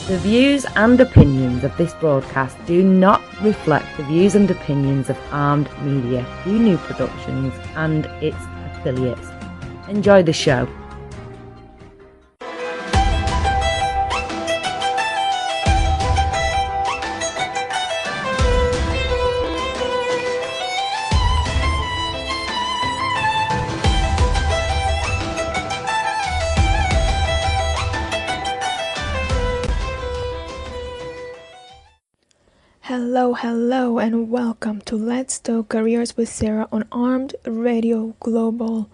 The views and opinions of this broadcast do not reflect the views and opinions of Armed Media, New Productions and its affiliates. Enjoy the show. Hello, and welcome to Let's Talk Careers with Sara on Armed Radio Global.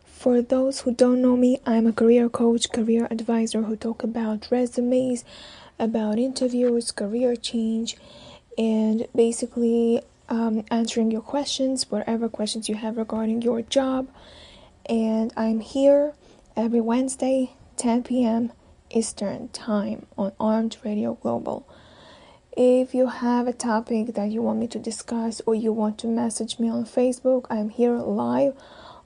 For those who don't know me, I'm a career coach, career advisor who talk about resumes, about interviews, career change, and basically answering your questions, whatever questions you have regarding your job. And I'm here every Wednesday, 10 p.m. Eastern Time on Armed Radio Global. If you have a topic that you want me to discuss or you want to message me on Facebook, I'm here live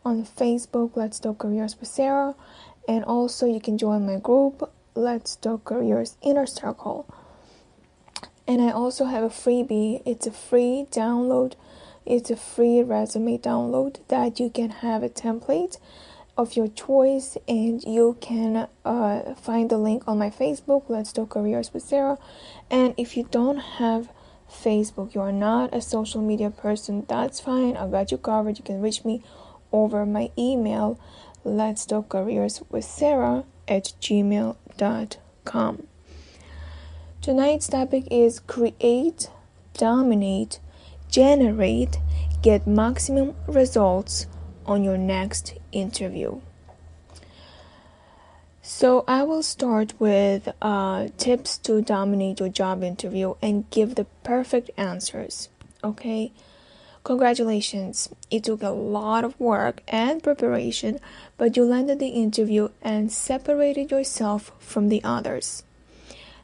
on Facebook, Let's Talk Careers with Sara. And also you can join my group, Let's Talk Careers Inner Circle. And I also have a freebie. It's a free download. It's a free resume download that you can have a template of your choice, and you can find the link on my Facebook, Let's Talk Careers with Sara. And if you don't have Facebook, you are not a social media person, that's fine. I got you covered. You can reach me over my email, Let's Talk Careers with Sara @gmail.com. Tonight's topic is create, dominate, generate, get maximum results on your next interview. So I will start with tips to dominate your job interview and give the perfect answers. Okay, congratulations. It took a lot of work and preparation, but you landed the interview and separated yourself from the others.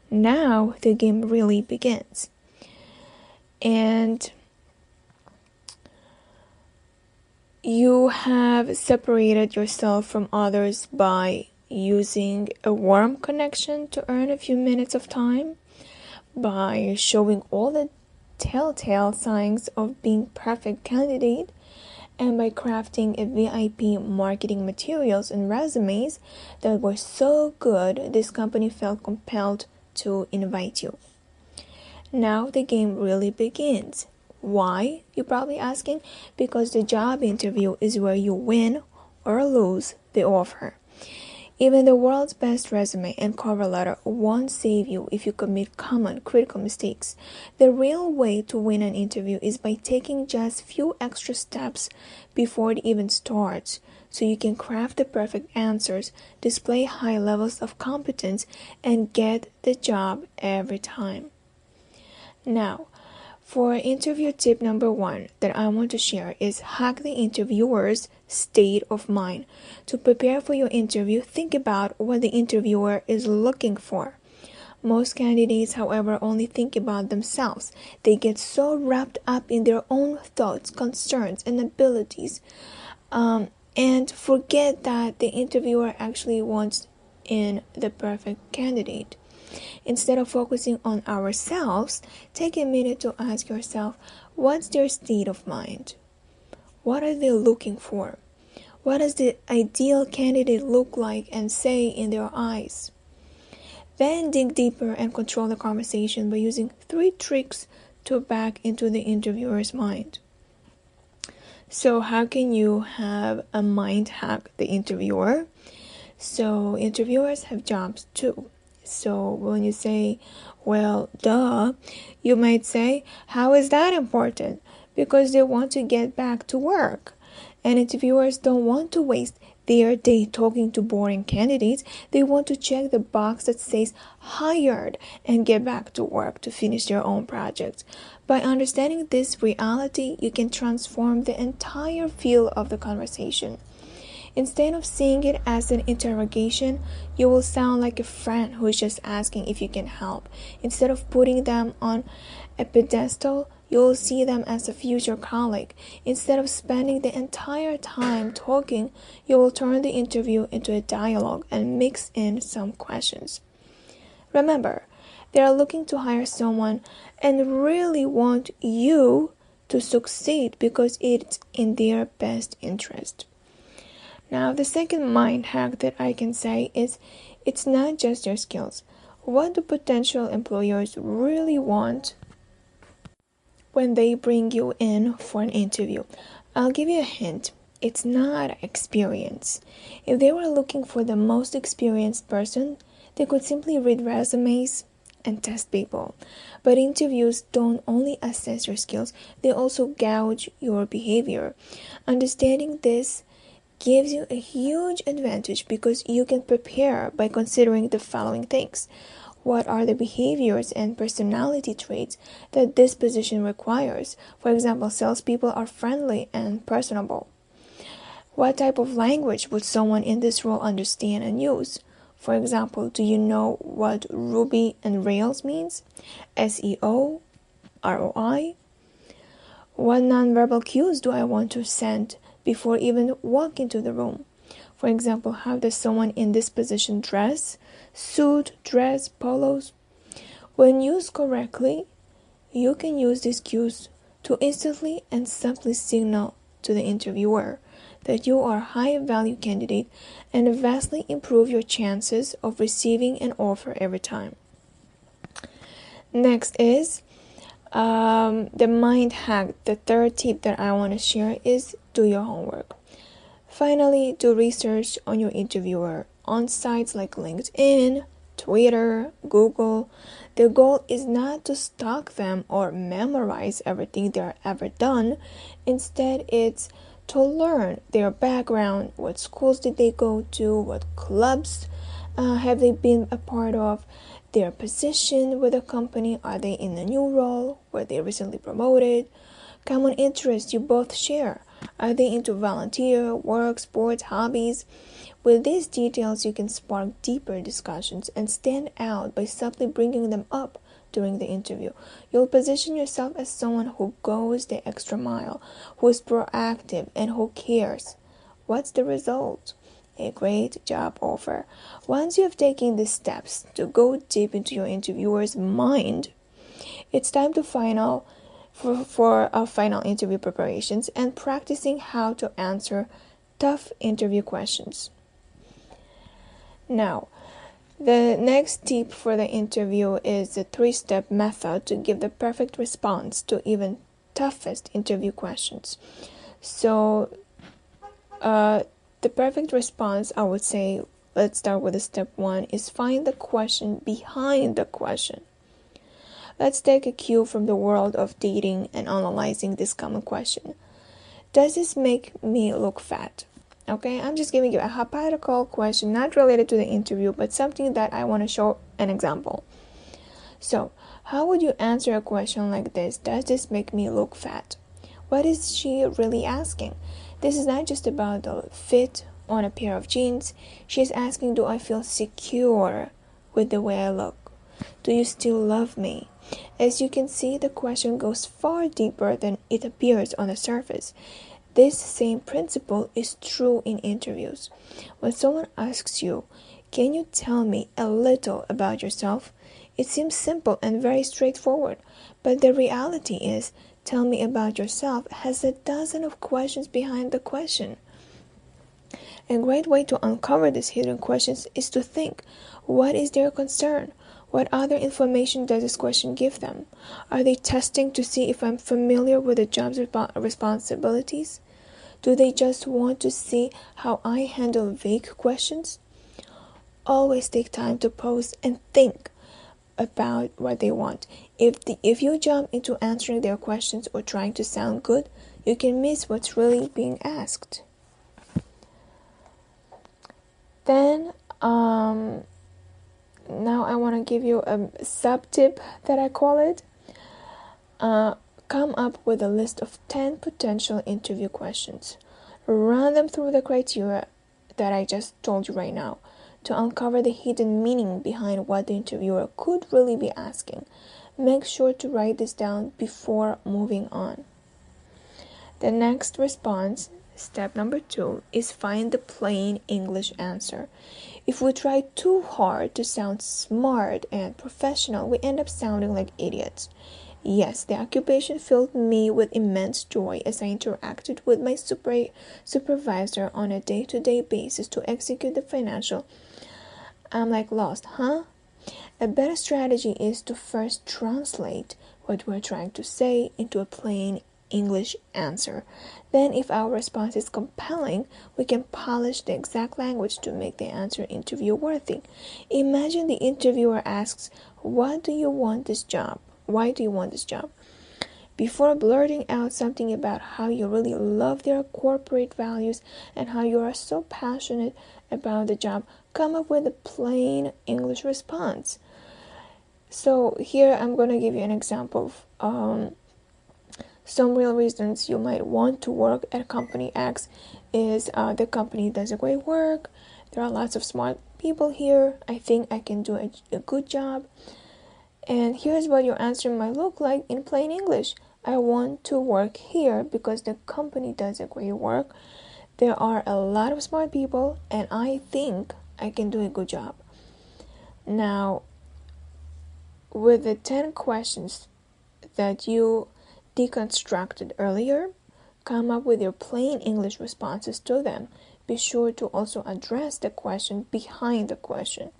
Now the game really begins. And you have separated yourself from others by using a warm connection to earn a few minutes of time, by showing all the telltale signs of being perfect candidate, and by crafting a VIP marketing materials and resumes that were so good this company felt compelled to invite you. Now the game really begins. Why, you're probably asking? Because the job interview is where you win or lose the offer. Even the world's best resume and cover letter won't save you if you commit common critical mistakes. The real way to win an interview is by taking just few extra steps before it even starts, so you can craft the perfect answers, display high levels of competence, and get the job every time. Now, for interview tip number 1 that I want to share is hack the interviewer's state of mind. To prepare for your interview, think about what the interviewer is looking for. Most candidates, however, only think about themselves. They get so wrapped up in their own thoughts, concerns, and abilities, and forget that the interviewer actually wants in the perfect candidate. Instead of focusing on ourselves, take a minute to ask yourself, what's their state of mind? What are they looking for? What does the ideal candidate look like and say in their eyes? Then dig deeper and control the conversation by using 3 tricks to back into the interviewer's mind. So how can you have a mind hack the interviewer? So interviewers have jobs too. So when you say, well, duh, you might say, how is that important? Because they want to get back to work. And interviewers don't want to waste their day talking to boring candidates. They want to check the box that says hired and get back to work to finish their own projects. By understanding this reality, you can transform the entire feel of the conversation. Instead of seeing it as an interrogation, you will sound like a friend who is just asking if you can help. Instead of putting them on a pedestal, you will see them as a future colleague. Instead of spending the entire time talking, you will turn the interview into a dialogue and mix in some questions. Remember, they are looking to hire someone and really want you to succeed because it's in their best interest. Now, the second mind hack that I can say is it's not just your skills. What do potential employers really want when they bring you in for an interview? I'll give you a hint. It's not experience. If they were looking for the most experienced person, they could simply read resumes and test people. But interviews don't only assess your skills, they also gauge your behavior. Understanding this gives you a huge advantage because you can prepare by considering the following things. What are the behaviors and personality traits that this position requires? For example, salespeople are friendly and personable. What type of language would someone in this role understand and use? For example, do you know what Ruby and Rails means? SEO, ROI? What nonverbal cues do I want to send before even walking into the room? For example, how does someone in this position dress? Suit, dress, polos? When used correctly, you can use these cues to instantly and subtly signal to the interviewer that you are a high-value candidate and vastly improve your chances of receiving an offer every time. Next is the mind hack. The third tip that I want to share is do your homework. Finally, do research on your interviewer on sites like LinkedIn, Twitter, Google. The goal is not to stalk them or memorize everything they're ever done. Instead, it's to learn their background, what schools did they go to, what clubs have they been a part of, their position with the company, are they in a new role, were they recently promoted, common interests you both share, are they into volunteer, work, sports, hobbies. With these details, you can spark deeper discussions and stand out by subtly bringing them up during the interview. You'll position yourself as someone who goes the extra mile, who is proactive, and who cares. What's the result? A great job offer. Once you have taken these steps to go deep into your interviewer's mind, it's time to final interview preparations and practicing how to answer tough interview questions. Now, the next tip for the interview is the 3-step method to give the perfect response to even toughest interview questions. So, the perfect response, I would say, let's start with the step 1, is find the question behind the question. Let's take a cue from the world of dating and analyzing this common question. Does this make me look fat? Okay, I'm just giving you a hypothetical question, not related to the interview, but something that I want to show an example. So, how would you answer a question like this? Does this make me look fat? What is she really asking? This is not just about the fit on a pair of jeans. She's asking, do I feel secure with the way I look? Do you still love me? As you can see, the question goes far deeper than it appears on the surface. This same principle is true in interviews. When someone asks you, can you tell me a little about yourself? It seems simple and very straightforward, but the reality is, tell me about yourself has a dozen of questions behind the question. A great way to uncover these hidden questions is to think, what is their concern? What other information does this question give them? Are they testing to see if I'm familiar with the job's responsibilities? Do they just want to see how I handle vague questions? Always take time to pause and think about what they want. If you jump into answering their questions or trying to sound good, you can miss what's really being asked. Then, now I want to give you a sub-tip that I call it. Come up with a list of 10 potential interview questions. Run them through the criteria that I just told you right now to uncover the hidden meaning behind what the interviewer could really be asking. Make sure to write this down before moving on. The next response, step number 2, is find the plain English answer. If we try too hard to sound smart and professional, we end up sounding like idiots. Yes, the occupation filled me with immense joy as I interacted with my supervisor on a day-to-day basis to execute the financial. I'm like lost, huh? A better strategy is to first translate what we're trying to say into a plain English answer. Then, if our response is compelling, we can polish the exact language to make the answer interview worthy. Imagine the interviewer asks, "What do you want this job? Why do you want this job?" Before blurting out something about how you really love their corporate values and how you are so passionate about the job, come up with a plain English response. So here I'm going to give you an example of some real reasons you might want to work at company X is the company does a great work. There are lots of smart people here. I think I can do a good job. And here's what your answer might look like in plain English. I want to work here because the company does a great work. There are a lot of smart people and I think I can do a good job. Now, with the 10 questions that you deconstructed earlier, come up with your plain English responses to them. Be sure to also address the question behind the question.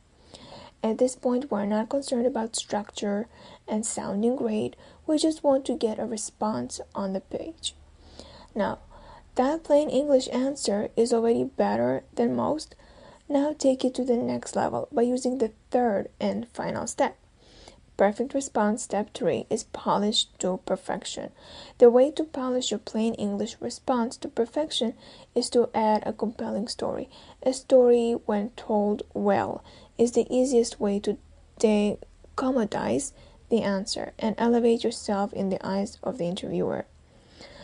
At this point, we're not concerned about structure and sounding great. We just want to get a response on the page. Now, that plain English answer is already better than most. Now take it to the next level by using the third and final step. Perfect response step 3 is polish to perfection. The way to polish your plain English response to perfection is to add a compelling story. A story, when told well, is the easiest way to decommodize the answer and elevate yourself in the eyes of the interviewer.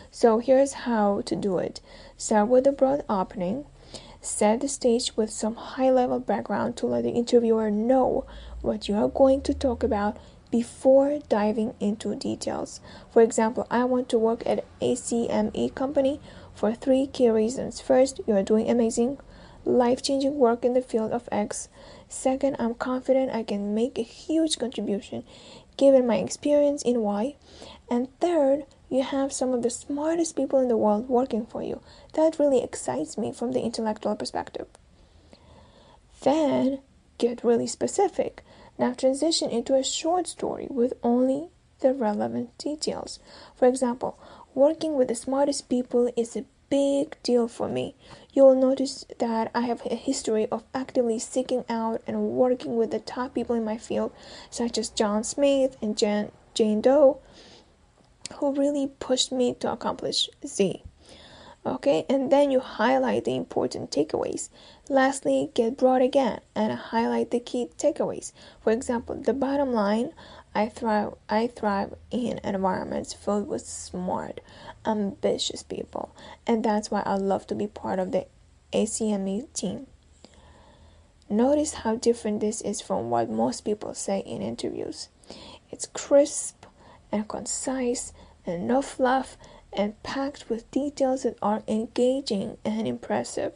So here's how to do it. Start with a broad opening. Set the stage with some high-level background to let the interviewer know what you are going to talk about before diving into details. For example, I want to work at ACME company for 3 key reasons. First, you are doing amazing, life-changing work in the field of X. Second, I'm confident I can make a huge contribution given my experience in Y. And third, you have some of the smartest people in the world working for you. That really excites me from the intellectual perspective. Then, get really specific. Now transition into a short story with only the relevant details. For example, working with the smartest people is a big deal for me. You will notice that I have a history of actively seeking out and working with the top people in my field, such as John Smith and Jane Doe, who really pushed me to accomplish Z. Okay, and then you highlight the important takeaways. Lastly, get broad again and highlight the key takeaways. For example, the bottom line, I thrive in environments filled with smart, ambitious people, and that's why I love to be part of the ACME team. Notice how different this is from what most people say in interviews. It's crisp and concise and no fluff and packed with details that are engaging and impressive.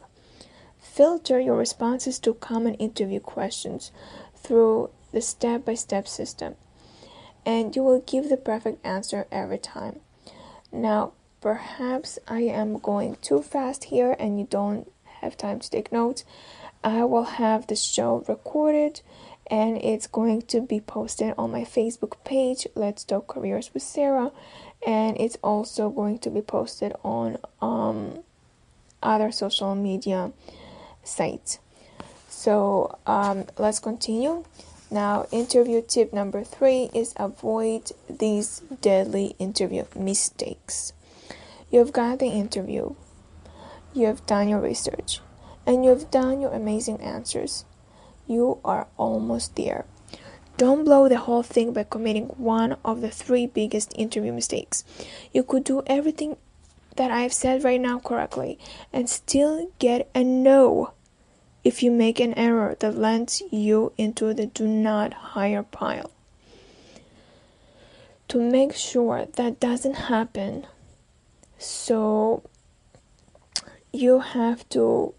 Filter your responses to common interview questions through the step-by-step system, and you will give the perfect answer every time. Now, perhaps I am going too fast here and you don't have time to take notes. I will have the show recorded and it's going to be posted on my Facebook page, Let's Talk Careers with Sarah, and it's also going to be posted on other social media sites. So let's continue. Now, interview tip number 3 is avoid these deadly interview mistakes. You've got the interview, you have done your research, and you have done your amazing answers. You are almost there. Don't blow the whole thing by committing one of the 3 biggest interview mistakes. You could do everything that I've said right now correctly and still get a no if you make an error that lands you into the do not hire pile. To make sure that doesn't happen, so you have to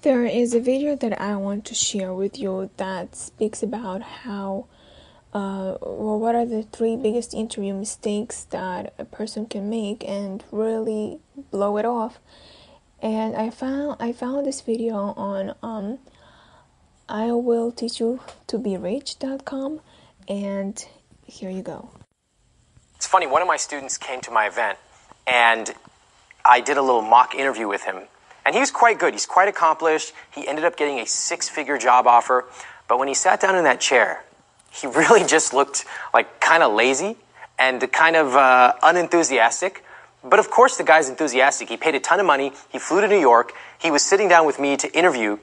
There is a video that I want to share with you that speaks about how, what are the 3 biggest interview mistakes that a person can make and really blow it off. And I found this video on iwillteachyoutoberich.com, and here you go. It's funny, one of my students came to my event and I did a little mock interview with him. And he was quite good. He's quite accomplished. He ended up getting a 6-figure job offer. But when he sat down in that chair, he really just looked like kind of lazy and kind of unenthusiastic. But of course the guy's enthusiastic. He paid a ton of money. He flew to New York. He was sitting down with me to interview.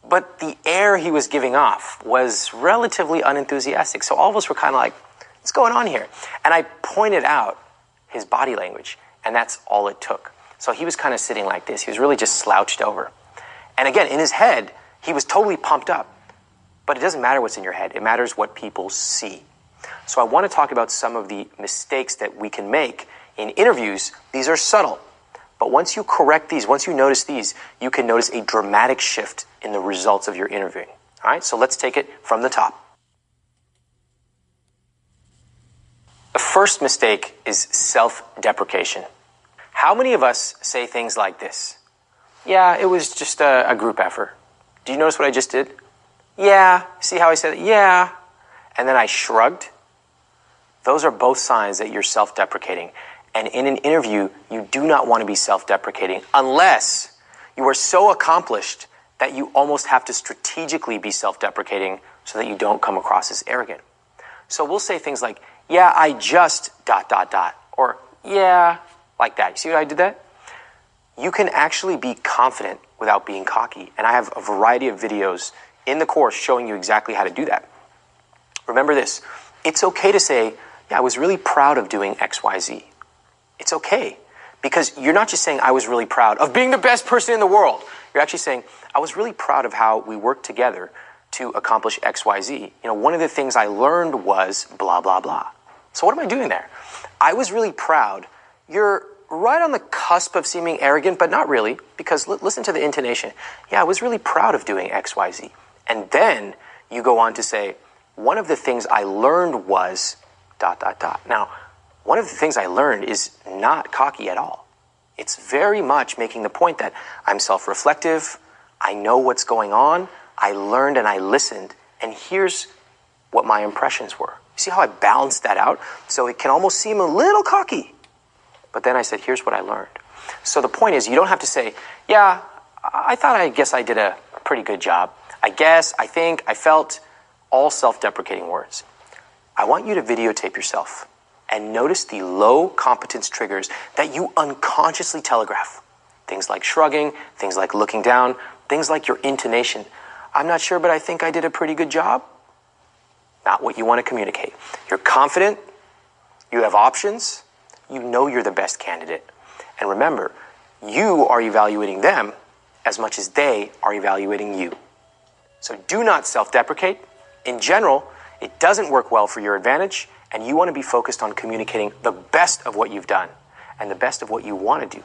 But the air he was giving off was relatively unenthusiastic. So all of us were kind of like, what's going on here? And I pointed out his body language, and that's all it took. So he was kind of sitting like this. He was really just slouched over. And again, in his head, he was totally pumped up. But it doesn't matter what's in your head. It matters what people see. So I want to talk about some of the mistakes that we can make in interviews. These are subtle. But once you correct these, once you notice these, you can notice a dramatic shift in the results of your interviewing. All right, so let's take it from the top. The first mistake is self-deprecation. How many of us say things like this? Yeah, it was just a group effort. Do you notice what I just did? Yeah. See how I said it? Yeah. And then I shrugged. Those are both signs that you're self-deprecating. And in an interview, you do not want to be self-deprecating unless you are so accomplished that you almost have to strategically be self-deprecating so that you don't come across as arrogant. So we'll say things like, yeah, I just ... or yeah, like that. You see what I did that? You can actually be confident without being cocky. And I have a variety of videos in the course showing you exactly how to do that. Remember this, it's okay to say, yeah, I was really proud of doing XYZ. It's okay, because you're not just saying I was really proud of being the best person in the world. You're actually saying I was really proud of how we worked together to accomplish XYZ. You know, one of the things I learned was blah, blah, blah. So what am I doing there? I was really proud. You're right on the cusp of seeming arrogant, but not really, because listen to the intonation. Yeah, I was really proud of doing XYZ. And then you go on to say, one of the things I learned was ... Now, one of the things I learned is not cocky at all. It's very much making the point that I'm self-reflective, I know what's going on, I learned and I listened, and here's what my impressions were. See how I balanced that out? So it can almost seem a little cocky. But then I said, here's what I learned. So the point is, you don't have to say, yeah, I guess I did a pretty good job. I guess, I think, I felt, all self-deprecating words. I want you to videotape yourself and notice the low competence triggers that you unconsciously telegraph. Things like shrugging, things like looking down, things like your intonation. I'm not sure, but I think I did a pretty good job. Not what you want to communicate. You're confident, you have options, you know you're the best candidate. And remember, you are evaluating them as much as they are evaluating you. So do not self-deprecate. In general, it doesn't work well for your advantage, and you want to be focused on communicating the best of what you've done and the best of what you want to do,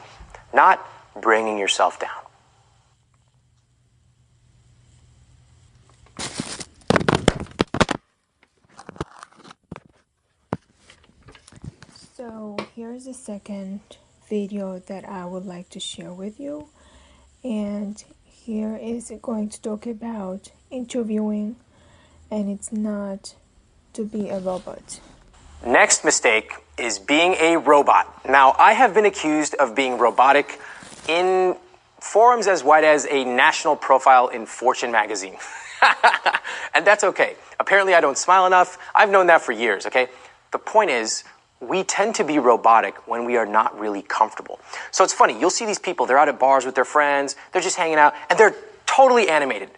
not bringing yourself down. So here's the second video that I would like to share with you, and here is going to talk about interviewing, and it's not to be a robot. Next mistake is being a robot. Now, I have been accused of being robotic in forums as wide as a national profile in Fortune magazine. And that's okay. Apparently I don't smile enough. I've known that for years, okay? The point is, we tend to be robotic when we are not really comfortable. So it's funny, you'll see these people, they're out at bars with their friends, they're just hanging out, and they're totally animated.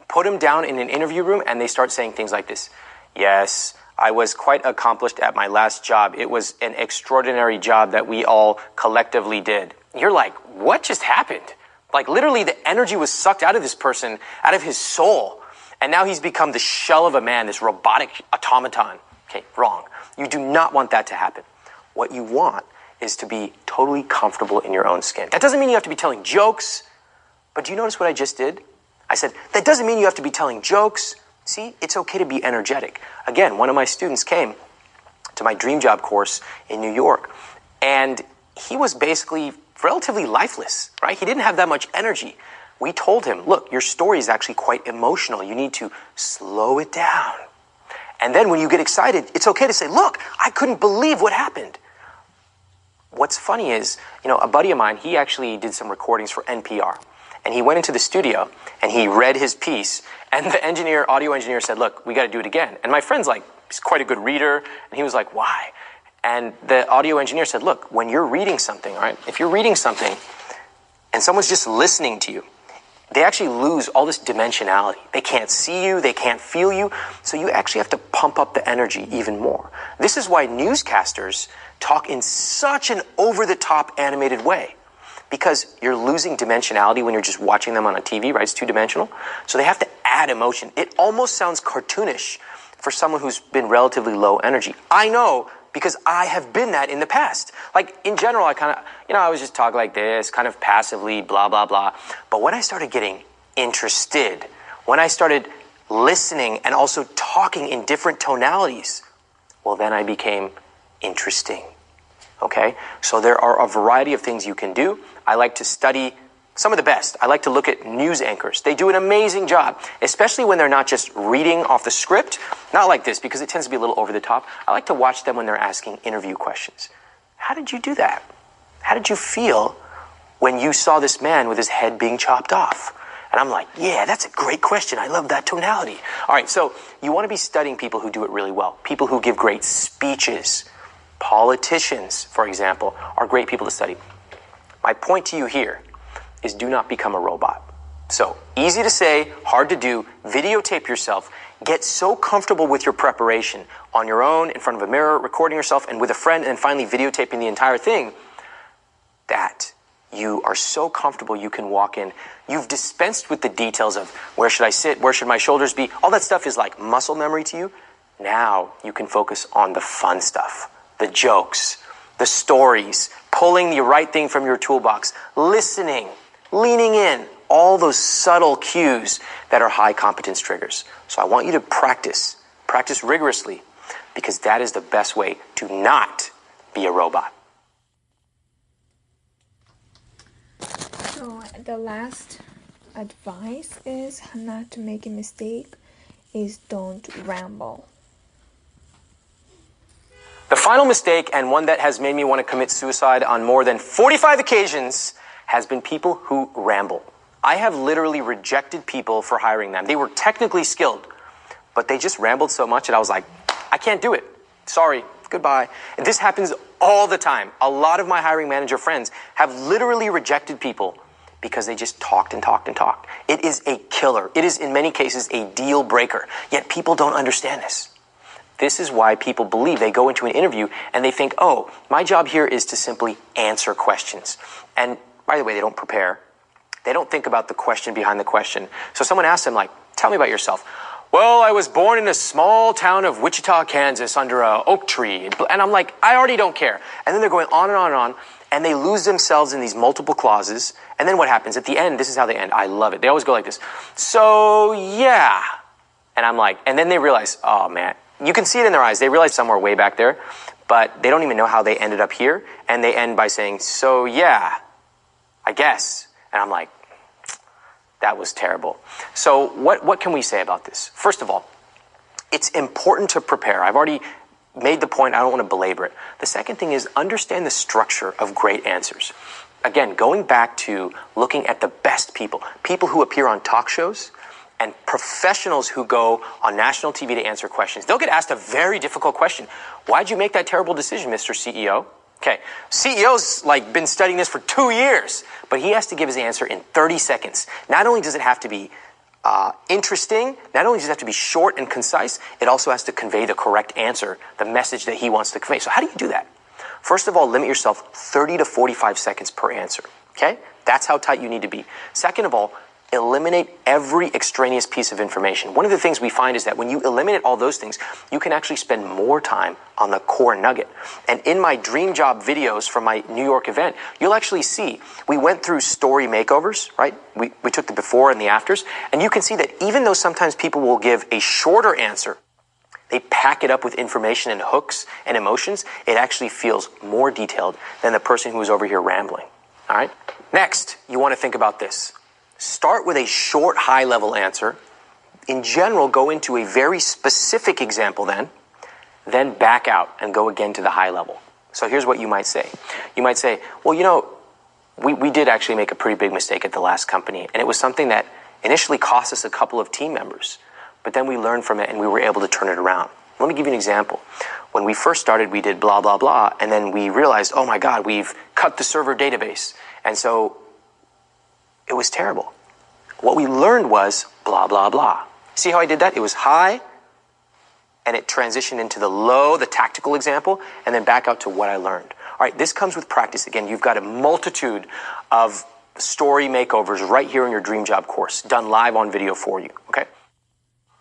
Put them down in an interview room, and they start saying things like this. Yes, I was quite accomplished at my last job. It was an extraordinary job that we all collectively did. You're like, what just happened? Like literally the energy was sucked out of this person, out of his soul. And now he's become the shell of a man, this robotic automaton. Okay, wrong. You do not want that to happen. What you want is to be totally comfortable in your own skin. That doesn't mean you have to be telling jokes, but do you notice what I just did? I said, that doesn't mean you have to be telling jokes. See, it's okay to be energetic. Again, one of my students came to my dream job course in New York, and he was basically relatively lifeless, right? He didn't have that much energy. We told him, look, your story is actually quite emotional. You need to slow it down. And then when you get excited, it's okay to say, look, I couldn't believe what happened. What's funny is, a buddy of mine, he actually did some recordings for NPR. And he went into the studio and he read his piece, and the audio engineer said, look, we got to do it again. And my friend's like, he's quite a good reader. And he was like, why? And the audio engineer said, look, when you're reading something, all right, if you're reading something and someone's just listening to you, they actually lose all this dimensionality. They can't see you, they can't feel you, so you actually have to pump up the energy even more. This is why newscasters talk in such an over-the-top animated way, because you're losing dimensionality when you're just watching them on a TV, right? It's two-dimensional. So they have to add emotion. It almost sounds cartoonish for someone who's been relatively low energy. I know, because I have been that in the past. Like, in general, I kind of, I was just talking like this, kind of passively, blah, blah, blah. But when I started getting interested, when I started listening and also talking in different tonalities, well, then I became interesting. Okay? So there are a variety of things you can do. I like to study some of the best. I like to look at news anchors. They do an amazing job, especially when they're not just reading off the script. Not like this, because it tends to be a little over the top. I like to watch them when they're asking interview questions. How did you do that? How did you feel when you saw this man with his head being chopped off? And I'm like, yeah, that's a great question. I love that tonality. All right, so you want to be studying people who do it really well. People who give great speeches. Politicians, for example, are great people to study. My point to you here is do not become a robot. So, easy to say, hard to do. Videotape yourself. Get so comfortable with your preparation on your own, in front of a mirror, recording yourself, and with a friend, and then finally videotaping the entire thing, that you are so comfortable you can walk in. You've dispensed with the details of where should I sit, where should my shoulders be. All that stuff is like muscle memory to you. Now you can focus on the fun stuff, the jokes, the stories, pulling the right thing from your toolbox, listening, leaning in, all those subtle cues that are high competence triggers. So I want you to practice rigorously, because that is the best way to not be a robot. So the last advice is not to make a mistake, is don't ramble. The final mistake, and one that has made me want to commit suicide on more than 45 occasions, has been people who ramble. I have literally rejected people for hiring them. They were technically skilled, but they just rambled so much that I was like, I can't do it. Sorry, goodbye. And this happens all the time. A lot of my hiring manager friends have literally rejected people because they just talked and talked and talked. It is a killer. It is, in many cases, a deal breaker. Yet people don't understand this. This is why people believe they go into an interview and they think, oh, my job here is to simply answer questions. And by the way, they don't prepare. They don't think about the question behind the question. So someone asks them, like, tell me about yourself. Well, I was born in a small town of Wichita, Kansas, under an oak tree. And I'm like, I already don't care. And then they're going on and on and on, and they lose themselves in these multiple clauses. And then what happens? At the end, this is how they end. I love it. They always go like this. So, yeah. And I'm like, and then they realize, oh, man. You can see it in their eyes. They realize somewhere way back there, but they don't even know how they ended up here. And they end by saying, so, yeah, I guess. And I'm like, that was terrible. So what can we say about this? First of all, it's important to prepare. I've already made the point. I don't want to belabor it. The second thing is understand the structure of great answers. Again, going back to looking at the best people who appear on talk shows and professionals who go on national TV to answer questions. They'll get asked a very difficult question. Why'd you make that terrible decision, Mr. CEO? Okay, CEO's been studying this for 2 years, but he has to give his answer in 30 seconds. Not only does it have to be interesting, not only does it have to be short and concise, it also has to convey the correct answer, the message that he wants to convey. So how do you do that? First of all, limit yourself 30 to 45 seconds per answer, okay? That's how tight you need to be. Second of all, eliminate every extraneous piece of information. One of the things we find is that when you eliminate all those things, you can actually spend more time on the core nugget. And in my dream job videos from my New York event, you'll actually see we went through story makeovers, right? We took the before and the afters, and you can see that even though sometimes people will give a shorter answer, they pack it up with information and hooks and emotions, it actually feels more detailed than the person who was over here rambling. All right? Next, you want to think about this. Start with a short, high-level answer. In general, go into a very specific example then back out and go again to the high level. So here's what you might say. You might say, well, we did actually make a pretty big mistake at the last company, and it was something that initially cost us a couple of team members, but then we learned from it and we were able to turn it around. Let me give you an example. When we first started, we did blah, blah, blah, and then we realized, oh my God, we've cut the server database. And so it was terrible. What we learned was blah, blah, blah. See how I did that? It was high, and it transitioned into the low, the tactical example, and then back out to what I learned. All right, this comes with practice. Again, you've got a multitude of story makeovers right here in your Dream Job course, done live on video for you, okay?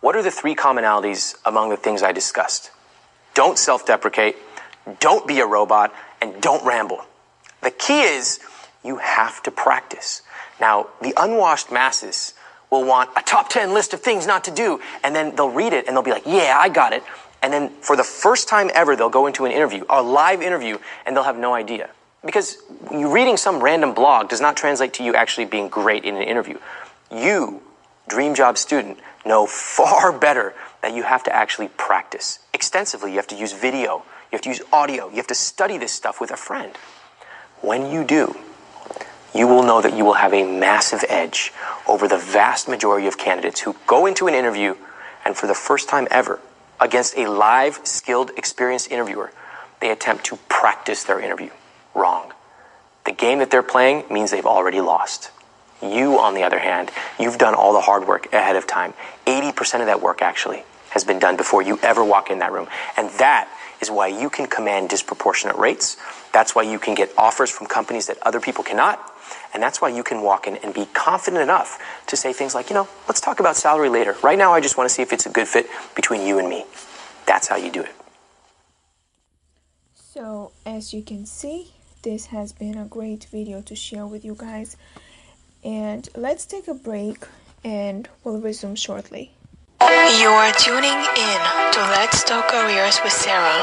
What are the 3 commonalities among the things I discussed? Don't self-deprecate, don't be a robot, and don't ramble. The key is you have to practice. Now, the unwashed masses will want a top 10 list of things not to do, and then they'll read it and they'll be like, yeah, I got it. And then for the first time ever, they'll go into an interview, a live interview, and they'll have no idea. Because you reading some random blog does not translate to you actually being great in an interview. You, Dream Job student, know far better that you have to actually practice extensively. You have to use video, you have to use audio, you have to study this stuff with a friend. When you do, you will know that you will have a massive edge over the vast majority of candidates who go into an interview and for the first time ever, against a live, skilled, experienced interviewer, they attempt to practice their interview. Wrong. The game that they're playing means they've already lost. You, on the other hand, you've done all the hard work ahead of time. 80% of that work actually has been done before you ever walk in that room. And that is why you can command disproportionate rates. That's why you can get offers from companies that other people cannot. And that's why you can walk in and be confident enough to say things like, let's talk about salary later. Right now, I just want to see if it's a good fit between you and me. That's how you do it. So, as you can see, this has been a great video to share with you guys. And let's take a break and we'll resume shortly. You are tuning in to Let's Talk Careers with Sara.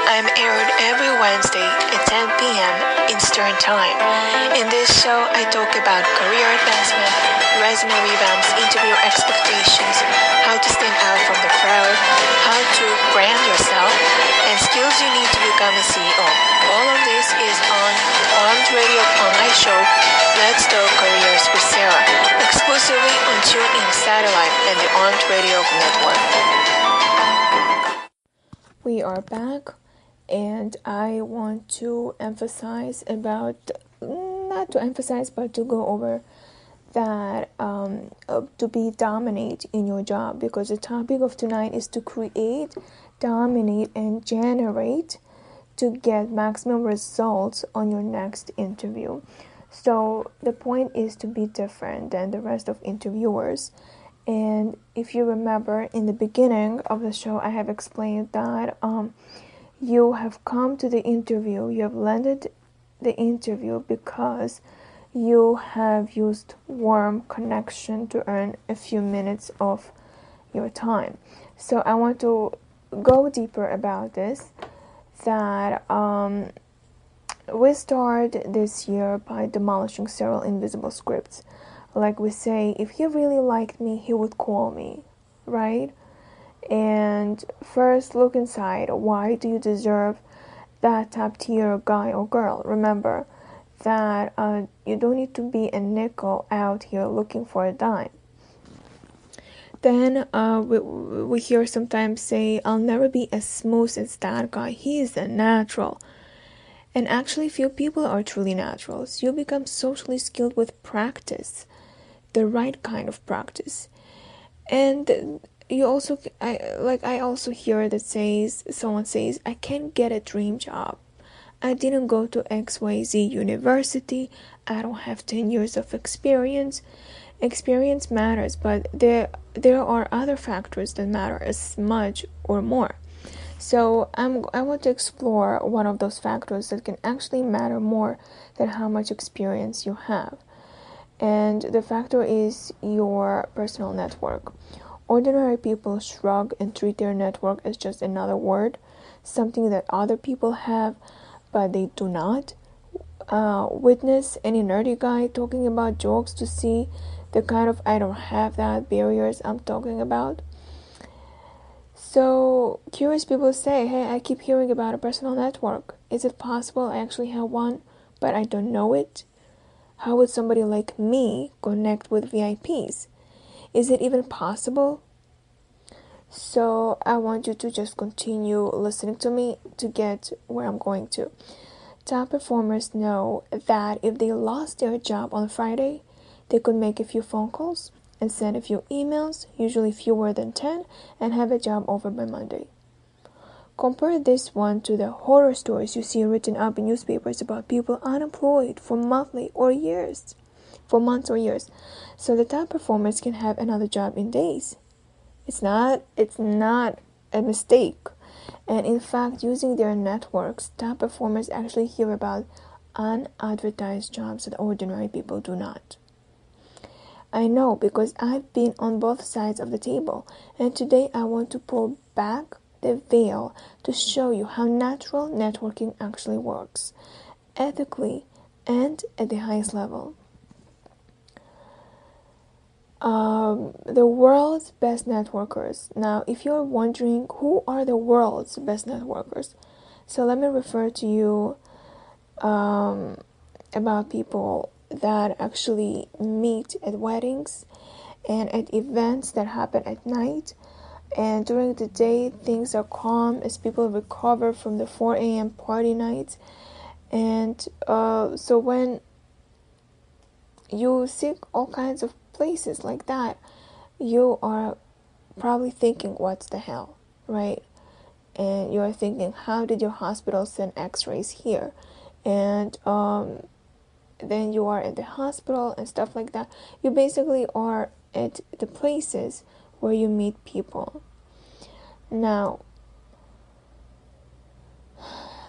I'm aired every Wednesday at 10 p.m. Eastern Time. In this show, I talk about career advancement, resume revamps, interview expectations, how to stand out from the crowd, how to brand yourself, and skills you need to become a CEO. All of this is on Armed Radio online show, Let's Talk Careers with Sara, exclusively on TuneIn Satellite and the Armed Radio Network. We are back, and I want to emphasize about, not to emphasize, but to go over that to be dominate in your job, because the topic of tonight is to create, dominate, and generate to get maximum results on your next interview. So the point is to be different than the rest of interviewers. And if you remember, in the beginning of the show, I have explained that you have come to the interview, you have landed the interview because you have used warm connection to earn a few minutes of your time. So I want to go deeper about this, that we start this year by demolishing several invisible scripts. Like we say, if he really liked me, he would call me, right? And first, look inside. Why do you deserve that top tier guy or girl? Remember that you don't need to be a nickel out here looking for a dime. Then we hear sometimes say, I'll never be as smooth as that guy. He is a natural. And actually, few people are truly naturals. You become socially skilled with practice, the right kind of practice. And you also, I also hear that someone says, I can't get a dream job. I didn't go to XYZ university. I don't have 10 years of experience. Experience matters, but there are other factors that matter as much or more. So I want to explore one of those factors that can actually matter more than how much experience you have. And the factor is your personal network. Ordinary people shrug and treat their network as just another word, something that other people have, but they do not. Witness any nerdy guy talking about jokes to see the kind of I don't have that barriers I'm talking about. So curious people say, hey, I keep hearing about a personal network. Is it possible I actually have one, but I don't know it? How would somebody like me connect with VIPs? Is it even possible? So I want you to just continue listening to me to get where I'm going to. Top performers know that if they lost their job on Friday, they could make a few phone calls and send a few emails, usually fewer than 10, and have a job over by Monday. Compare this one to the horror stories you see written up in newspapers about people unemployed for months or years. So the top performers can have another job in days. It's not a mistake. And in fact, using their networks, top performers actually hear about unadvertised jobs that ordinary people do not. I know because I've been on both sides of the table, and today I want to pull back the veil to show you how natural networking actually works, ethically and at the highest level. The world's best networkers. Now, if you're wondering who are the world's best networkers, so let me refer to you about people that actually meet at weddings and at events that happen at night. And during the day, things are calm as people recover from the 4 a.m. party nights. And so when you seek all kinds of places like that, you are probably thinking, what's the hell, right? And you're thinking, how did your hospital send x-rays here? And then you are at the hospital and stuff like that. You basically are at the places where you meet people. Now,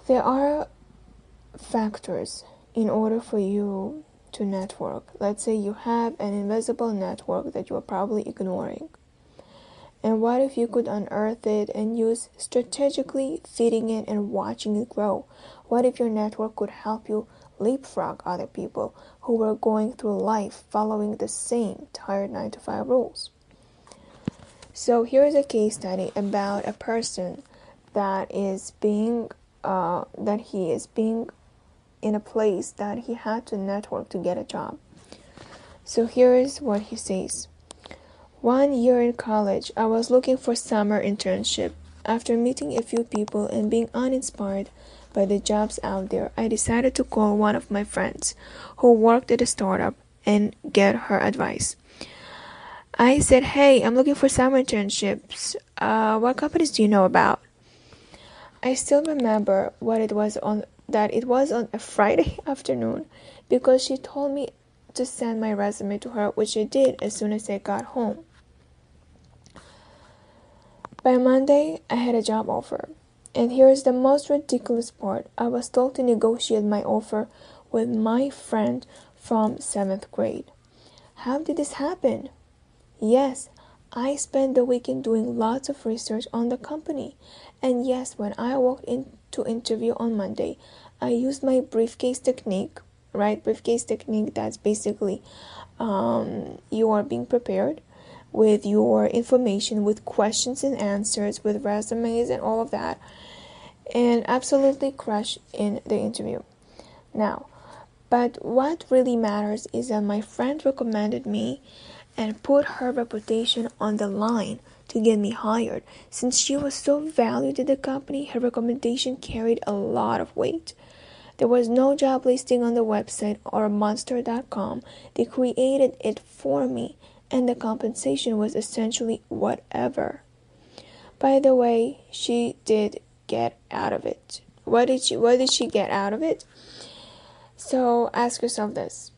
there are factors in order for you to network. Let's say you have an invisible network that you are probably ignoring. And what if you could unearth it and use strategically feeding it and watching it grow? What if your network could help you leapfrog other people who were going through life following the same tired 9-to-5 rules? So here's a case study about a person that is being in a place that he had to network to get a job. So here is what he says. 1 year in college, I was looking for summer internship. After meeting a few people and being uninspired by the jobs out there, I decided to call one of my friends who worked at a startup and get her advice. I said, hey, I'm looking for summer internships. What companies do you know about? I still remember it was on a Friday afternoon because she told me to send my resume to her, which I did as soon as I got home. By Monday, I had a job offer. And here's the most ridiculous part. I was told to negotiate my offer with my friend from 7th grade. How did this happen? Yes, I spent the weekend doing lots of research on the company. And yes, when I walked in to interview on Monday, I used my briefcase technique, right? Briefcase technique, that's basically you are being prepared with your information, with questions and answers, with resumes and all of that, and absolutely crush in the interview. Now, but what really matters is that my friend recommended me and put her reputation on the line to get me hired. Since she was so valued at the company, her recommendation carried a lot of weight. There was no job listing on the website or monster.com. They created it for me, and the compensation was essentially whatever. By the way, she did get out of it. What did she get out of it? So ask yourself this.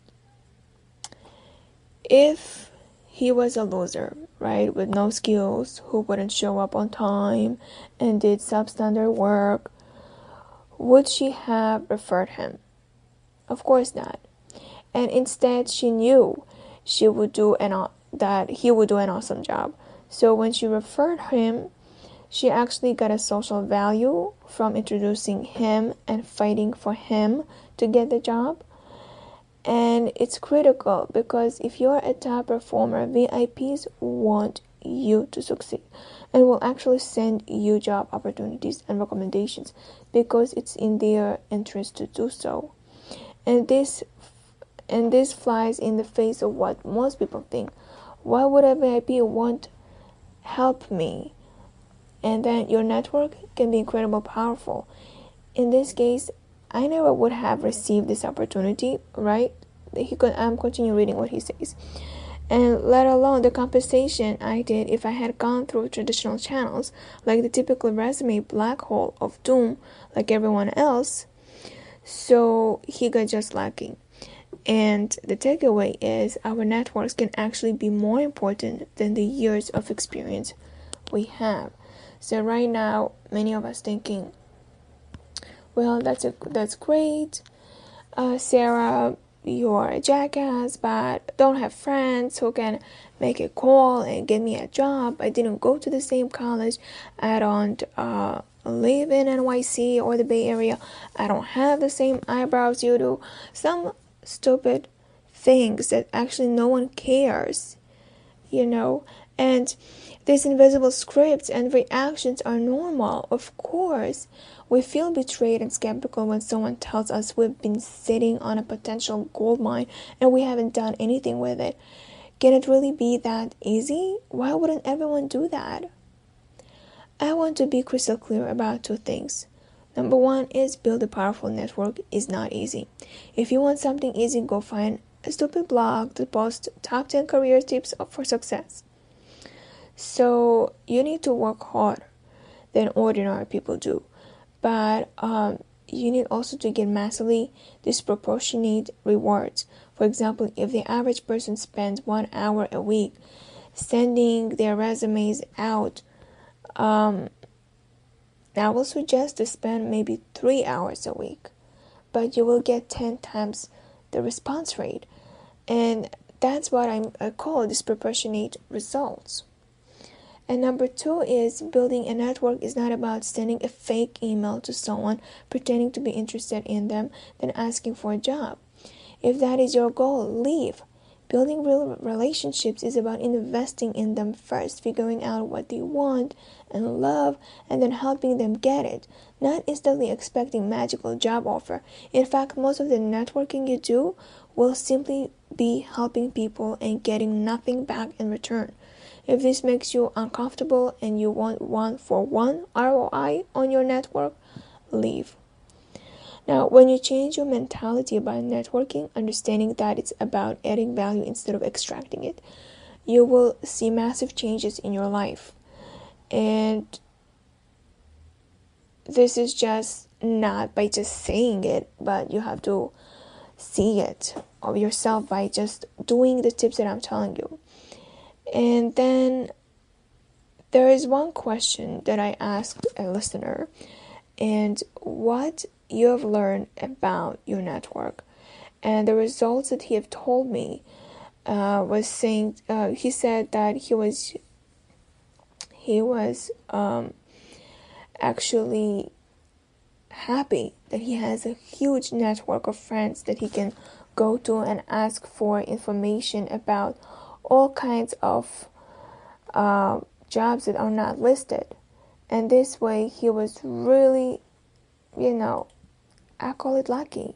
if he was a loser, right, with no skills, who wouldn't show up on time and did substandard work, would she have referred him? Of course not. And instead, she knew that he would do an awesome job. So when she referred him, she actually got a social value from introducing him and fighting for him to get the job. And it's critical because if you're a top performer, VIPs want you to succeed and will actually send you job opportunities and recommendations because it's in their interest to do so. And this flies in the face of what most people think. Why would a VIP want help me? And then your network can be incredibly powerful. In this case, I never would have received this opportunity, right? I'm continuing reading what he says. And let alone the compensation I did if I had gone through traditional channels, like the typical resume black hole of doom, like everyone else. So he got just lucky. And the takeaway is our networks can actually be more important than the years of experience we have. So right now, many of us thinking, well, that's great, Sarah, you're a jackass, but don't have friends who can make a call and get me a job. I didn't go to the same college. I don't live in NYC or the Bay Area. I don't have the same eyebrows you do. Some stupid things that actually no one cares, and these invisible scripts and reactions are normal. Of course, we feel betrayed and skeptical when someone tells us we've been sitting on a potential gold mine and we haven't done anything with it. Can it really be that easy? Why wouldn't everyone do that? I want to be crystal clear about two things. Number one is build a powerful network is not easy. If you want something easy, go find a stupid blog that posts top 10 career tips for success. So you need to work harder than ordinary people do. But you need also to get massively disproportionate rewards. For example, if the average person spends 1 hour a week sending their resumes out, I will suggest to spend maybe 3 hours a week, but you will get 10 times the response rate. And that's what I call disproportionate results. And number two is building a network is not about sending a fake email to someone, pretending to be interested in them, then asking for a job. If that is your goal, leave. Building real relationships is about investing in them first, figuring out what they want and love, and then helping them get it, not instantly expecting magical job offer. In fact, most of the networking you do will simply be helping people and getting nothing back in return. If this makes you uncomfortable and you want 1-for-1 ROI on your network, leave. Now, when you change your mentality about networking, understanding that it's about adding value instead of extracting it, you will see massive changes in your life. And this is just not by just saying it, but you have to see it of yourself by just doing the tips that I'm telling you. And then there is one question that I asked a listener, and what you have learned about your network. And the results that he have told me was saying, he said that he was actually happy that he has a huge network of friends that he can go to and ask for information about all kinds of jobs that are not listed. And this way he was really, I call it lucky.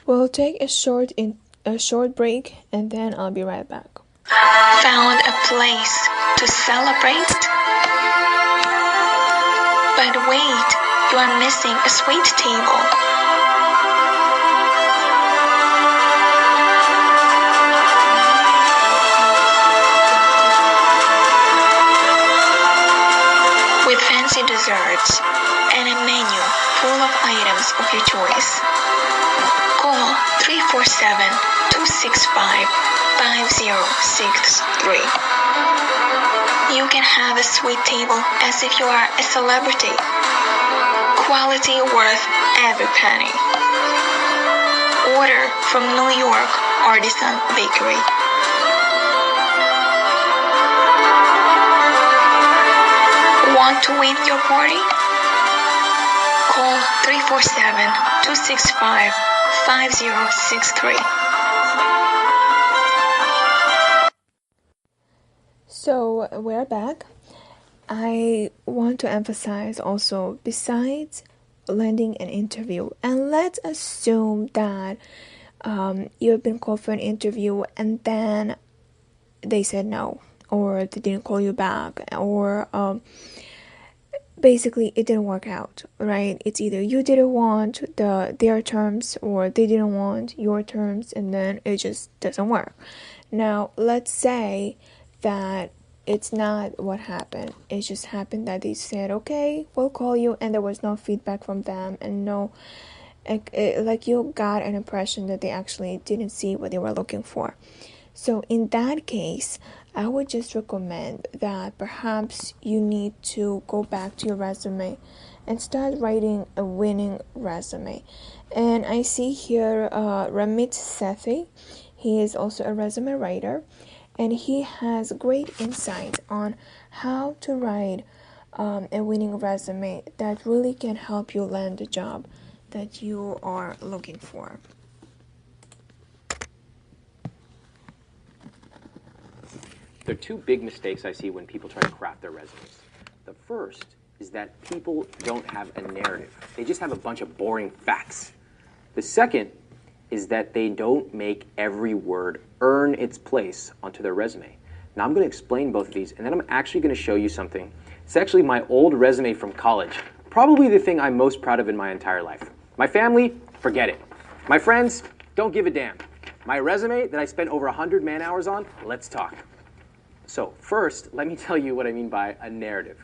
We'll take a short break and then I'll be right back. Found a place to celebrate? But wait, you are missing a sweet table. With fancy desserts and a menu full of items of your choice. Call 347-265-5063. You can have a sweet table as if you are a celebrity. Quality worth every penny. Order from New York Artisan Bakery. Want to win your party? Call 347-265-5063. So we're back. I want to emphasize also, besides landing an interview, and let's assume that you have been called for an interview and then they said no, or they didn't call you back, or basically it didn't work out, right? It's either you didn't want their terms or they didn't want your terms, and then it just doesn't work. Now, let's say that it's not what happened. It just happened that they said, okay, we'll call you, and there was no feedback from them, and no, like you got an impression that they actually didn't see what they were looking for. So in that case, I would just recommend that perhaps you need to go back to your resume and start writing a winning resume. And I see here Ramit Sethi. He is also a resume writer, and he has great insight on how to write a winning resume that really can help you land the job that you are looking for. There are two big mistakes I see when people try to craft their resumes. The first is that people don't have a narrative. They just have a bunch of boring facts. The second is that they don't make every word earn its place onto their resume. Now I'm going to explain both of these, and then I'm actually going to show you something. It's actually my old resume from college. Probably the thing I'm most proud of in my entire life. My family, forget it. My friends, don't give a damn. My resume that I spent over 100 man-hours on, let's talk. So first, let me tell you what I mean by a narrative.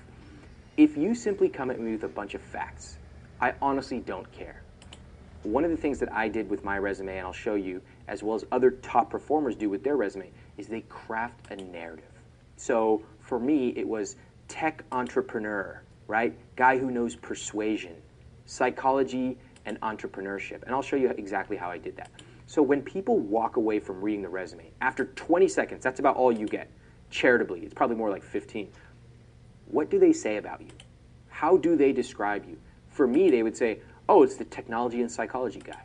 If you simply come at me with a bunch of facts, I honestly don't care. One of the things that I did with my resume, and I'll show you, as well as other top performers do with their resume, is they craft a narrative. So for me, it was tech entrepreneur, right? Guy who knows persuasion, psychology, and entrepreneurship. And I'll show you exactly how I did that. So when people walk away from reading the resume, after 20 seconds, that's about all you get. Charitably, it's probably more like 15. What do they say about you? How do they describe you? For me, they would say, oh, it's the technology and psychology guy.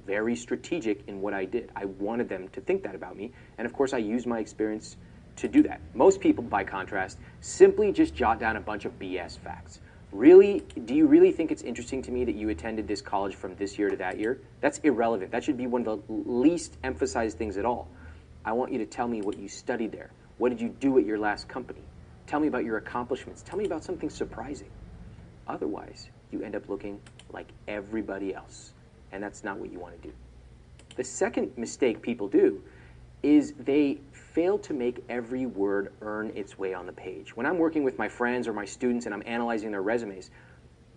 Very strategic in what I did. I wanted them to think that about me, and of course I used my experience to do that. Most people, by contrast, simply just jot down a bunch of BS facts. Really, do you really think it's interesting to me that you attended this college from this year to that year? That's irrelevant. That should be one of the least emphasized things at all. I want you to tell me what you studied there. What did you do at your last company? Tell me about your accomplishments. Tell me about something surprising. Otherwise, you end up looking like everybody else, and that's not what you want to do. The second mistake people do is they fail to make every word earn its way on the page. When I'm working with my friends or my students and I'm analyzing their resumes,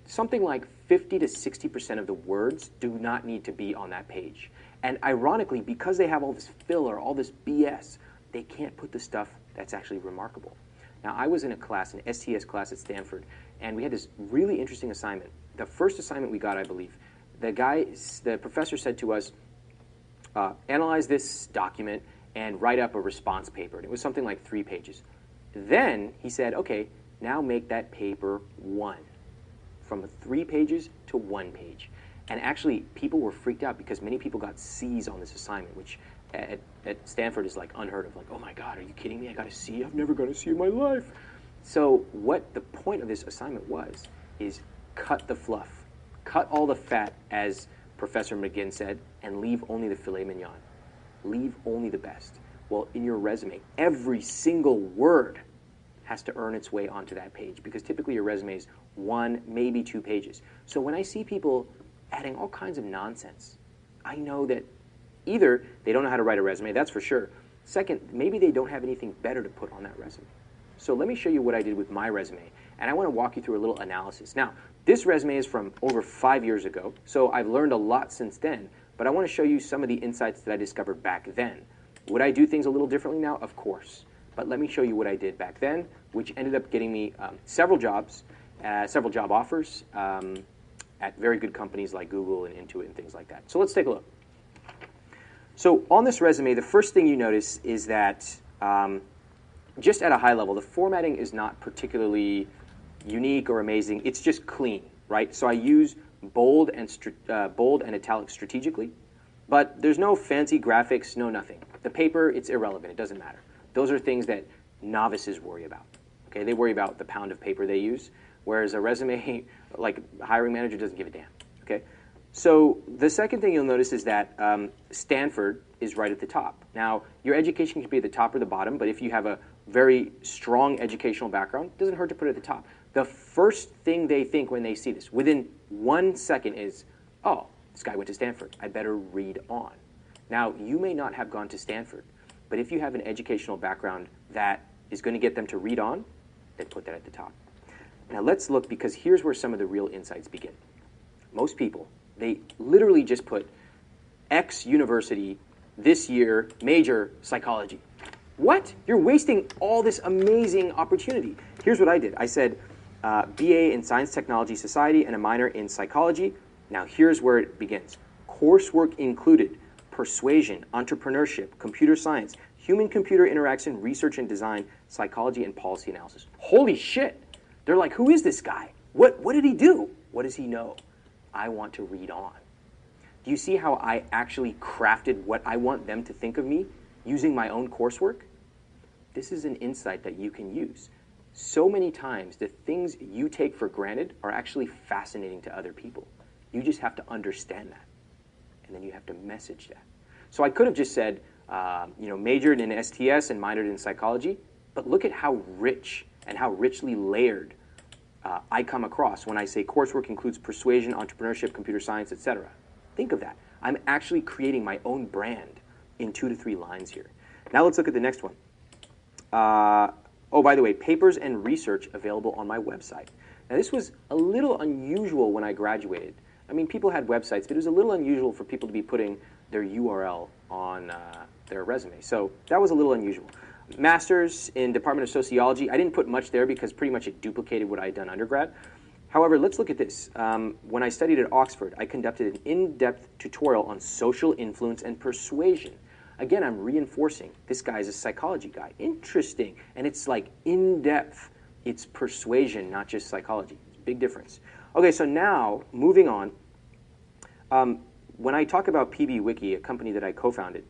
something like 50 to 60% of the words do not need to be on that page. And ironically, because they have all this filler, all this BS, they can't put the stuff that's actually remarkable. Now, I was in a class, an STS class at Stanford, and we had this really interesting assignment. The first assignment we got, I believe, the professor said to us, analyze this document and write up a response paper. And it was something like 3 pages. Then he said, okay, now make that paper 1. From 3 pages to 1 page. And actually, people were freaked out because many people got C's on this assignment, which at Stanford is like unheard of. Like, oh my God, are you kidding me? I got a C? I've never got a C in my life. So what the point of this assignment was is cut the fluff. Cut all the fat, as Professor McGinn said, and leave only the filet mignon. Leave only the best. Well, in your resume, every single word has to earn its way onto that page, because typically your resume is 1, maybe 2 pages. So when I see people adding all kinds of nonsense, I know that either they don't know how to write a resume, that's for sure. Second, maybe they don't have anything better to put on that resume. So let me show you what I did with my resume, and I want to walk you through a little analysis. Now, this resume is from over 5 years ago, so I've learned a lot since then, but I want to show you some of the insights that I discovered back then. Would I do things a little differently now? Of course. But let me show you what I did back then, which ended up getting me several job offers at very good companies like Google and Intuit and things like that. So let's take a look. So on this resume, the first thing you notice is that just at a high level, the formatting is not particularly unique or amazing. It's just clean, right? So I use bold and italic strategically, but there's no fancy graphics, no nothing. The paper, it's irrelevant. It doesn't matter. Those are things that novices worry about. Okay, they worry about the pound of paper they use, whereas a resume, like a hiring manager, doesn't give a damn. Okay, so the second thing you'll notice is that Stanford is right at the top. Now, your education can be at the top or the bottom, but if you have a very strong educational background, it doesn't hurt to put it at the top. The first thing they think when they see this, within 1 second, is, oh, this guy went to Stanford. I better read on. Now, you may not have gone to Stanford, but if you have an educational background that is going to get them to read on, then put that at the top. Now, let's look, because here's where some of the real insights begin. Most people, they literally just put X university, this year, major psychology. What? You're wasting all this amazing opportunity. Here's what I did. I said BA in Science, Technology, Society, and a minor in Psychology. Now here's where it begins. Coursework included persuasion, entrepreneurship, computer science, human-computer interaction, research and design, psychology, and policy analysis. Holy shit. They're like, who is this guy? What did he do? What does he know? I want to read on. Do you see how I actually crafted what I want them to think of me using my own coursework? This is an insight that you can use. So many times, the things you take for granted are actually fascinating to other people. You just have to understand that, and then you have to message that. So I could have just said, majored in STS and minored in psychology, but look at how rich and how richly layered I come across when I say coursework includes persuasion, entrepreneurship, computer science, etc. Think of that. I'm actually creating my own brand in 2 to 3 lines here. Now let's look at the next one. By the way, papers and research available on my website. Now this was a little unusual when I graduated. I mean, people had websites, but it was a little unusual for people to be putting their URL on their resume. So that was a little unusual. Master's in Department of Sociology. I didn't put much there because pretty much it duplicated what I had done undergrad. However, let's look at this. When I studied at Oxford, I conducted an in-depth tutorial on social influence and persuasion. Again, I'm reinforcing this guy is a psychology guy. Interesting. And it's like in-depth. It's persuasion, not just psychology. It's a big difference. Okay, so now, moving on. When I talk about PBWiki, a company that I co-founded,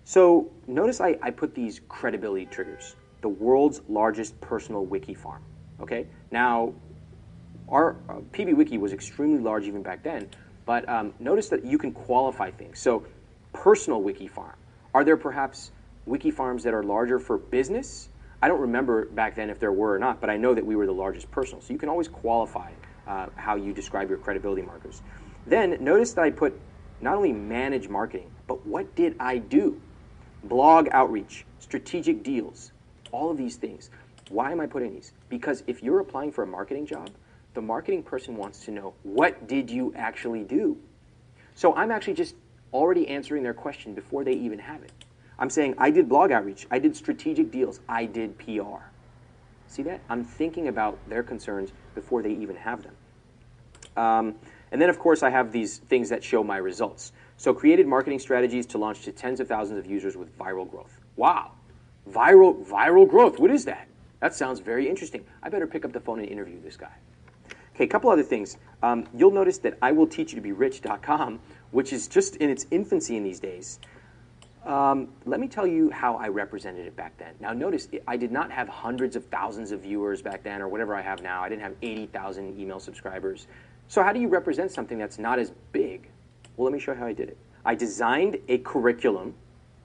so notice I put these credibility triggers. The world's largest personal wiki farm. Okay? Now, our PBWiki was extremely large even back then, but notice that you can qualify things. So, personal wiki farm. Are there perhaps wiki farms that are larger for business? I don't remember back then if there were or not, but I know that we were the largest personal. So you can always qualify how you describe your credibility markers. Then notice that I put not only manage marketing, but what did I do? Blog outreach, strategic deals, all of these things. Why am I putting these? Because if you're applying for a marketing job, the marketing person wants to know, what did you actually do? So I'm actually just already answering their question before they even have it. I'm saying, I did blog outreach, I did strategic deals, I did PR. See that? I'm thinking about their concerns before they even have them. And then, of course, I have these things that show my results. So created marketing strategies to launch to tens of thousands of users with viral growth. Wow. Viral growth. What is that? That sounds very interesting. I better pick up the phone and interview this guy. Okay, a couple other things. You'll notice that iwillteachyoutoberich.com, which is just in its infancy in these days. Let me tell you how I represented it back then. Now notice, I did not have hundreds of thousands of viewers back then or whatever I have now. I didn't have 80,000 email subscribers. So how do you represent something that's not as big? Well, let me show you how I did it. I designed a curriculum.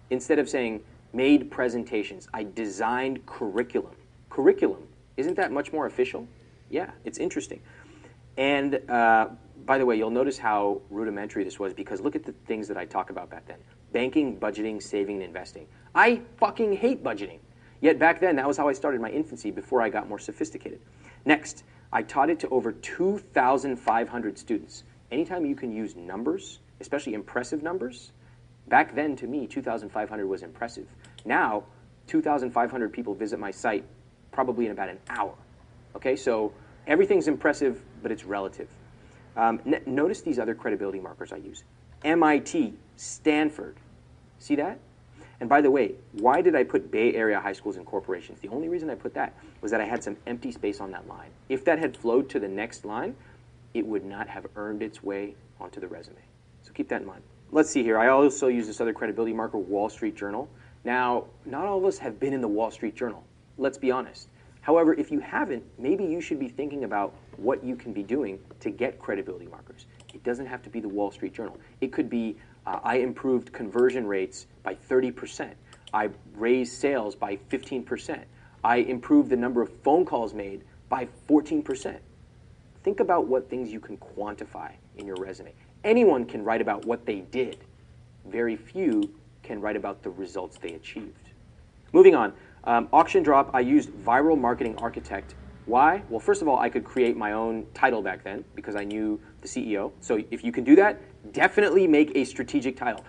Instead of saying made presentations, I designed curriculum. Curriculum. Isn't that much more official? Yeah, it's interesting. And by the way, you'll notice how rudimentary this was because look at the things that I talk about back then. Banking, budgeting, saving, and investing. I fucking hate budgeting. Yet back then, that was how I started my infancy before I got more sophisticated. Next, I taught it to over 2,500 students. Anytime you can use numbers especially impressive numbers, back then to me, 2,500 was impressive. Now, 2,500 people visit my site probably in about an hour. Okay, so everything's impressive, but it's relative. Notice these other credibility markers I use. MIT, Stanford. See that? And by the way, why did I put Bay Area high schools and corporations? The only reason I put that was that I had some empty space on that line. If that had flowed to the next line, it would not have earned its way onto the resume. So keep that in mind. Let's see here. I also use this other credibility marker, Wall Street Journal. Now, not all of us have been in the Wall Street Journal. Let's be honest. However, if you haven't, maybe you should be thinking about what you can be doing to get credibility markers. It doesn't have to be the Wall Street Journal. It could be, I improved conversion rates by 30%. I raised sales by 15%. I improved the number of phone calls made by 14%. Think about what things you can quantify in your resume. Anyone can write about what they did. Very few can write about the results they achieved. Moving on, auction drop, I used Viral Marketing Architect. Why? Well, first of all, I could create my own title back then because I knew the CEO. So if you can do that, definitely make a strategic title.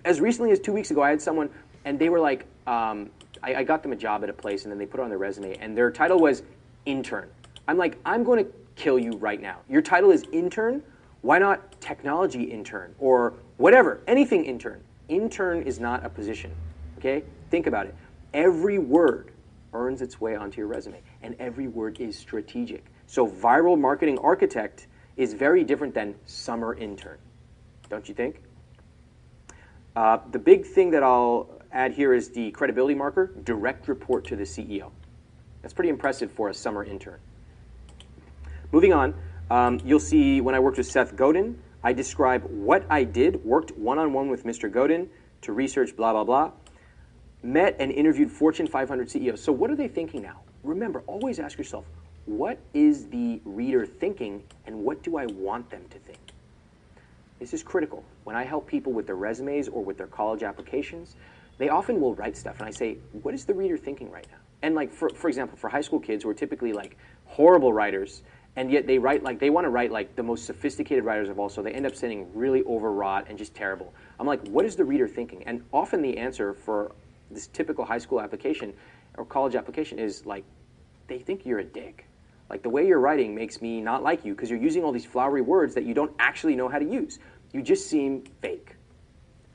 As recently as 2 weeks ago, I had someone, and they were like, I got them a job at a place, and then they put it on their resume, and their title was intern. I'm like, I'm going to kill you right now. Your title is intern? Why not technology intern or whatever, anything intern? Intern is not a position, okay? Think about it. Every word earns its way onto your resume, and every word is strategic. So Viral Marketing Architect is very different than summer intern, don't you think? The big thing that I'll add here is the credibility marker, direct report to the CEO. That's pretty impressive for a summer intern. Moving on, you'll see when I worked with Seth Godin, I describe what I did, worked one-on-one with Mr. Godin to research blah, blah, blah, met and interviewed Fortune 500 CEOs. So what are they thinking now? Remember, always ask yourself, what is the reader thinking and what do I want them to think? This is critical. When I help people with their resumes or with their college applications, they often will write stuff and I say, what is the reader thinking right now? And like, for example, for high school kids who are typically like horrible writers, and yet they write like, they want to write like the most sophisticated writers of all, so they end up sending really overwrought and just terrible. I'm like, what is the reader thinking? And often the answer for this typical high school application or college application is like, they think you're a dick. Like the way you're writing makes me not like you because you're using all these flowery words that you don't actually know how to use. You just seem fake.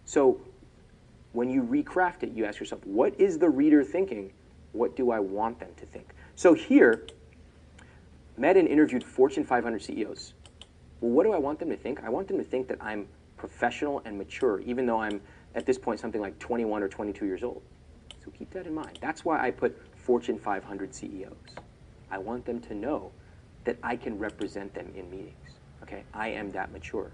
So when you recraft it, you ask yourself, what is the reader thinking? What do I want them to think? So here, met and interviewed Fortune 500 CEOs. Well, what do I want them to think? I want them to think that I'm professional and mature, even though I'm, at this point, something like 21 or 22 years old. So keep that in mind. That's why I put Fortune 500 CEOs. I want them to know that I can represent them in meetings. Okay, I am that mature.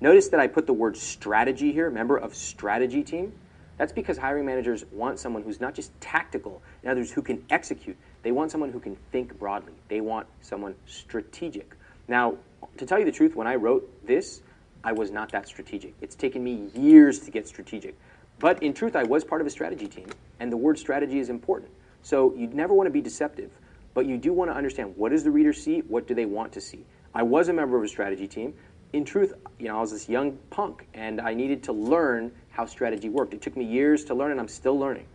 Notice that I put the word strategy here, member of strategy team. That's because hiring managers want someone who's not just tactical, and others who can execute. They want someone who can think broadly. They want someone strategic. Now, to tell you the truth, when I wrote this, I was not that strategic. It's taken me years to get strategic. But in truth, I was part of a strategy team, and the word strategy is important. So you never want to be deceptive, but you do want to understand what does the reader see, what do they want to see. I was a member of a strategy team. In truth, I was this young punk, and I needed to learn how strategy worked. It took me years to learn, and I'm still learning.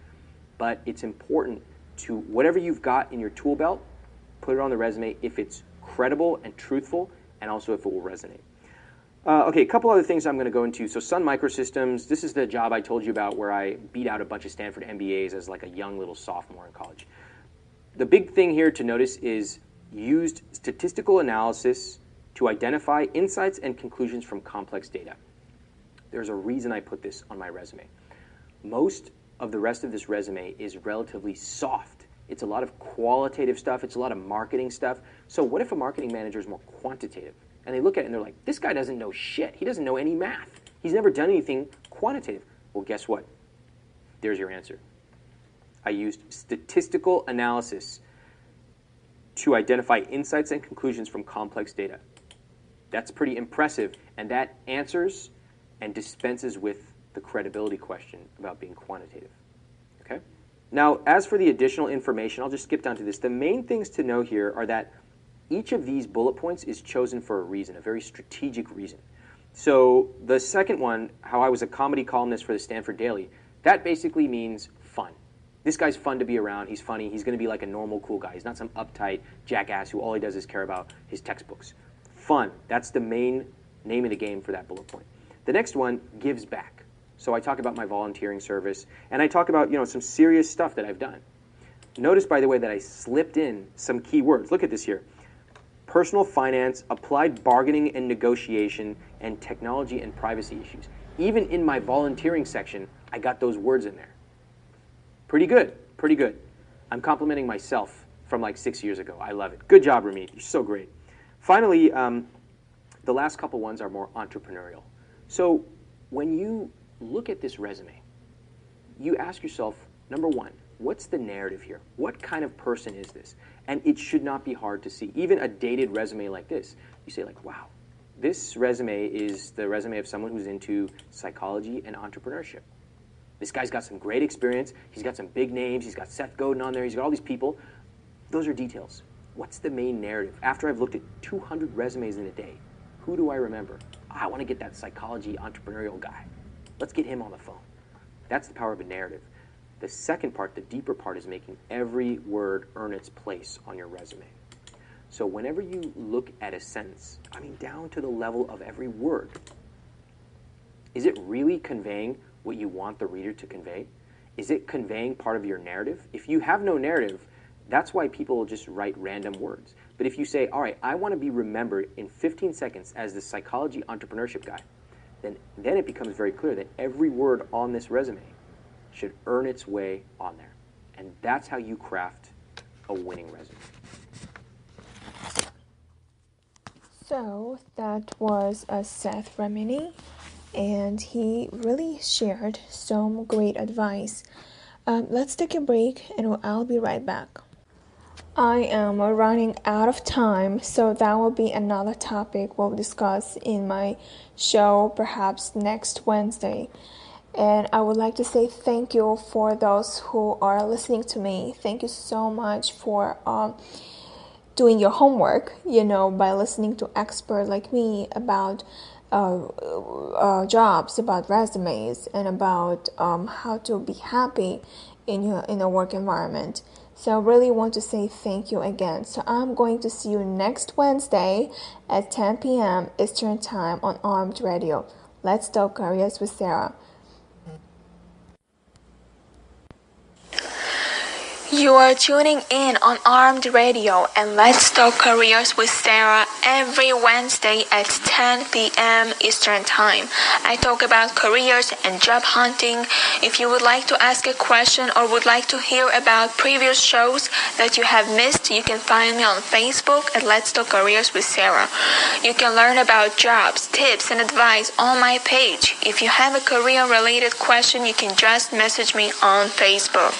But it's important to, whatever you've got in your tool belt, put it on the resume if it's credible and truthful, and also if it will resonate. Okay, a couple other things I'm going to go into. So Sun Microsystems, this is the job I told you about where I beat out a bunch of Stanford MBAs as like a young little sophomore in college. The big thing here to notice is used statistical analysis to identify insights and conclusions from complex data. There's a reason I put this on my resume. Most of the rest of this resume is relatively soft. It's a lot of qualitative stuff. It's a lot of marketing stuff. So what if a marketing manager is more quantitative? And they look at it and they're like, this guy doesn't know shit. He doesn't know any math. He's never done anything quantitative. Well, guess what? There's your answer. I used statistical analysis to identify insights and conclusions from complex data. That's pretty impressive, and that answers and dispenses with the credibility question about being quantitative. Okay? Now, as for the additional information, I'll just skip down to this. The main things to know here are that each of these bullet points is chosen for a reason, a very strategic reason. So the second one, how I was a comedy columnist for the Stanford Daily, that basically means fun. This guy's fun to be around. He's funny. He's going to be like a normal, cool guy. He's not some uptight jackass who all he does is care about his textbooks. Fun. That's the main name of the game for that bullet point. The next one, gives back. So I talk about my volunteering service, and I talk about, some serious stuff that I've done. Notice, by the way, that I slipped in some key words. Look at this here. Personal finance, applied bargaining and negotiation, and technology and privacy issues. Even in my volunteering section, I got those words in there. Pretty good, pretty good. I'm complimenting myself from like 6 years ago. I love it. Good job, Ramit. You're so great. Finally, the last couple ones are more entrepreneurial. So when you look at this resume, you ask yourself, number one, what's the narrative here? What kind of person is this? And it should not be hard to see. Even a dated resume like this, you say like, wow, this resume is the resume of someone who's into psychology and entrepreneurship. This guy's got some great experience. He's got some big names. He's got Seth Godin on there. He's got all these people. Those are details. What's the main narrative? After I've looked at 200 resumes in a day, who do I remember? I want to get that psychology entrepreneurial guy. Let's get him on the phone. That's the power of a narrative. The second part, the deeper part, is making every word earn its place on your resume. So whenever you look at a sentence, down to the level of every word, is it really conveying what you want the reader to convey? Is it conveying part of your narrative? If you have no narrative, that's why people just write random words. But if you say, all right, I want to be remembered in 15 seconds as the psychology entrepreneurship guy, then it becomes very clear that every word on this resume should earn its way on there. And that's how you craft a winning resume. So that was Seth Remini, and he really shared some great advice. Let's take a break and I'll be right back. I am running out of time, so that will be another topic we'll discuss in my show perhaps next Wednesday. And I would like to say thank you for those who are listening to me. Thank you so much for doing your homework, by listening to experts like me about jobs, about resumes, and about how to be happy in a work environment. So I really want to say thank you again. So I'm going to see you next Wednesday at 10 p.m. Eastern Time on Armed Radio. Let's Talk Careers with Sara. You are tuning in on Armed Radio and Let's Talk Careers with Sara every Wednesday at 10 p.m. Eastern Time. I talk about careers and job hunting. If you would like to ask a question or would like to hear about previous shows that you have missed, you can find me on Facebook at Let's Talk Careers with Sara. You can learn about jobs, tips, and advice on my page. If you have a career-related question, you can just message me on Facebook.